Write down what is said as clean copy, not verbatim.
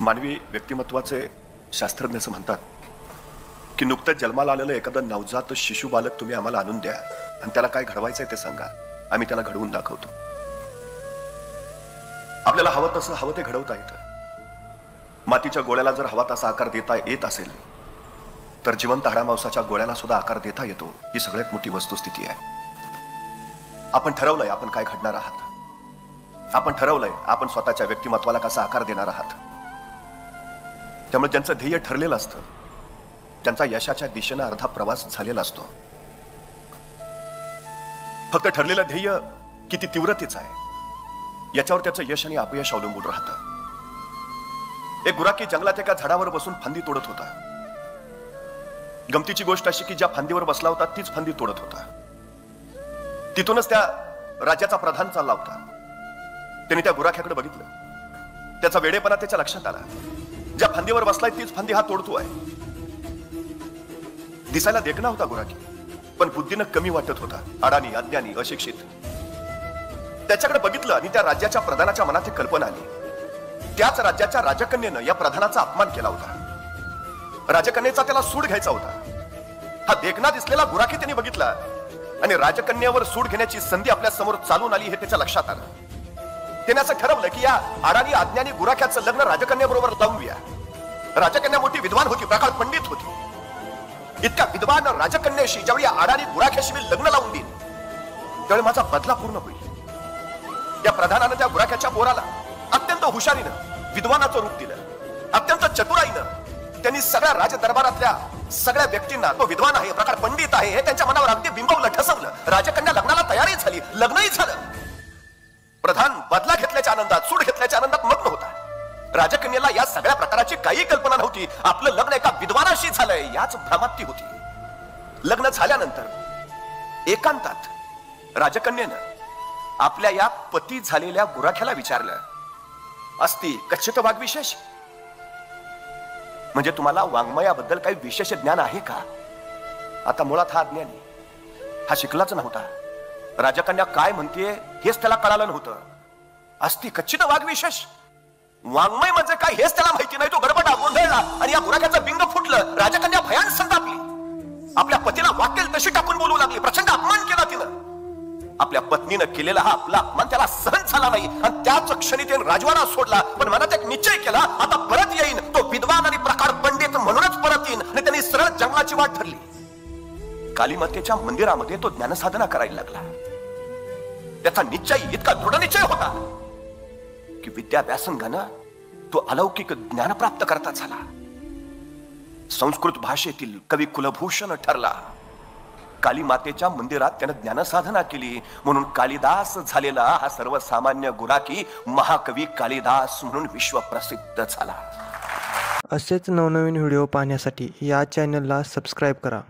मानवी व्यक्तिमत्वाचे शास्त्रज्ञ असं म्हणतात की नुकतंच जन्माला आलेलं एखादं नवजात शिशु बालक तुम्ही आम्हाला आणून द्या आणि त्याला काय घडवायचंय ते सांगा, आम्ही त्याला घडवून दाखवतो. आपल्याला हवं तसं हवं ते घडवता येतं. मातीच्या गोळ्याला जर हवा तसा आकार देता येत असेल तर जिवंत हाडामांसाच्या गोळ्याला सुद्धा आकार देता येतो. ही सगळ्यात मोठी वस्तुस्थिती आहे. आपण ठरवलंय आपण काय घडणार आहात. आपण ठरवलंय आपण स्वतःच्या व्यक्तिमत्वाला कसा आकार देणार आहात. त्यामुळे ज्यांचं ध्येय ठरलेलं असतं त्यांचा यशाच्या दिशेनं अर्धा प्रवास झालेला असतो. फक्त ठरलेलं ध्येय किती तीव्रतेचं आहे याच्यावर त्याचं यश आणि अपयश अवलंबून राहतं. एक गुराखी जंगलात एका झाडावर बसून फांदी तोडत होता. गमतीची गोष्ट अशी की ज्या फांदीवर बसला होता तीच फांदी तोडत होता. तिथूनच त्या राज्याचा प्रधान चालला होता. त्याने त्या गुराख्याकडे बघितलं. त्याचा वेडेपणा त्याच्या लक्षात आला. ज्या फांदीवर बसलाय तीच फांदी हा तोडतोय. दिसायला देखणा होता गुराखी, पण बुद्धीनं कमी वाटत होता. अडाणी, अज्ञानी, अशिक्षित. त्याच्याकडे बघितलं आणि त्या राज्याच्या प्रधानाच्या मनात एक कल्पना आली. त्याच राज्याच्या राजकन्येनं या प्रधानाचा अपमान केला होता. राजकन्येचा त्याला सूड घ्यायचा होता. हा देखणा दिसलेला गुराखी त्यांनी बघितला आणि राजकन्यावर सूड घेण्याची संधी आपल्या समोर चालून आली हे त्याच्या लक्षात आलं. त्याने असं ठरवलं की या अडाणी अज्ञानी गुराख्याचं लग्न राजकन्याबरोबर लावूया. राजकन्या मोठी विद्वान होती, प्रकाळ पंडित होती. इतक्या विद्वान राजकन्याशी ज्यावेळी अडाणी गुराख्याशी मी लग्न लावून देईन त्यावेळी माझा बदला पूर्ण होईल. या प्रधानानं त्या गुराख्याच्या पोराला अत्यंत हुशारीनं विद्वानाचं रूप दिलं. अत्यंत चतुराईनं त्यांनी सगळ्या राजदरबारातल्या सगळ्या व्यक्तींना तो विद्वान आहे, प्रकाळ पंडित आहे हे त्यांच्या मनावर अगदी बिंबवलं, ठसवलं. राजकन्या लग्नाला तयारी झाली, लग्नही झालं. प्रधान बदला घेतल्याच्या आनंदात, सूड घेतल्याच्या आनंदात मग्न होता. राजकन्याला या सगळ्या प्रकाराची काही कल्पना नव्हती. आपलं लग्न एका विद्वानाशी झालंय याच भ्रमात ती होती. लग्न झाल्यानंतर एकांतात राजकन्यानं आपल्या या पती झालेल्या गुराख्याला विचारलं, अस्ति कच्चित वाग्विशेष? म्हणजे तुम्हाला वाङ्मयाबद्दल काही विशेष ज्ञान आहे का? आता मुळात हा अज्ञानी, हा शिकलाच नव्हता. राजकन्या काय म्हणतेय हेच त्याला कळालं नव्हतं. अस्ति कच्चित वाग्विशेष, वाङ्मय म्हणजे काय हेच त्याला माहिती नाही. तो गडबडा, गोंधळला आणि या गुराख्याचं बिंग फुटलं. राजकन्या भयान संतापली. आपल्या पतीला वाटेल तशी टाकून बोलू लागली. प्रचंड अपमान केला तिनं. आपल्या पत्नीनं केलेला हा आपला अपमान त्याला सहन झाला नाही आणि त्याच क्षणी त्याने राजवाडा सोडला. पण मनात एक निश्चय केला, आता परत येईन. तो विद्वान आणि प्रकाळ पंडित म्हणूनच परत येईन. आणि त्यांनी सरळ जंगलाची वाट धरली. कालीमातेच्या मंदिरामध्ये तो ज्ञानसाधना करायला लागला. त्याचा निश्चय इतका दृढ निश्चय होता की विद्याभ्यासंगानं तो अलौकिक ज्ञान प्राप्त करता झाला. संस्कृत भाषेतील कवी कुलभूषण ठरला. काली मातेच्या मंदिरात त्यानं ज्ञानसाधना केली म्हणून कालिदास झालेला हा सर्वसामान्य गुराखी महाकवी कालिदास म्हणून विश्वप्रसिद्ध झाला. असेच नवनवीन व्हिडिओ पाहण्यासाठी या चॅनलला सबस्क्राईब करा.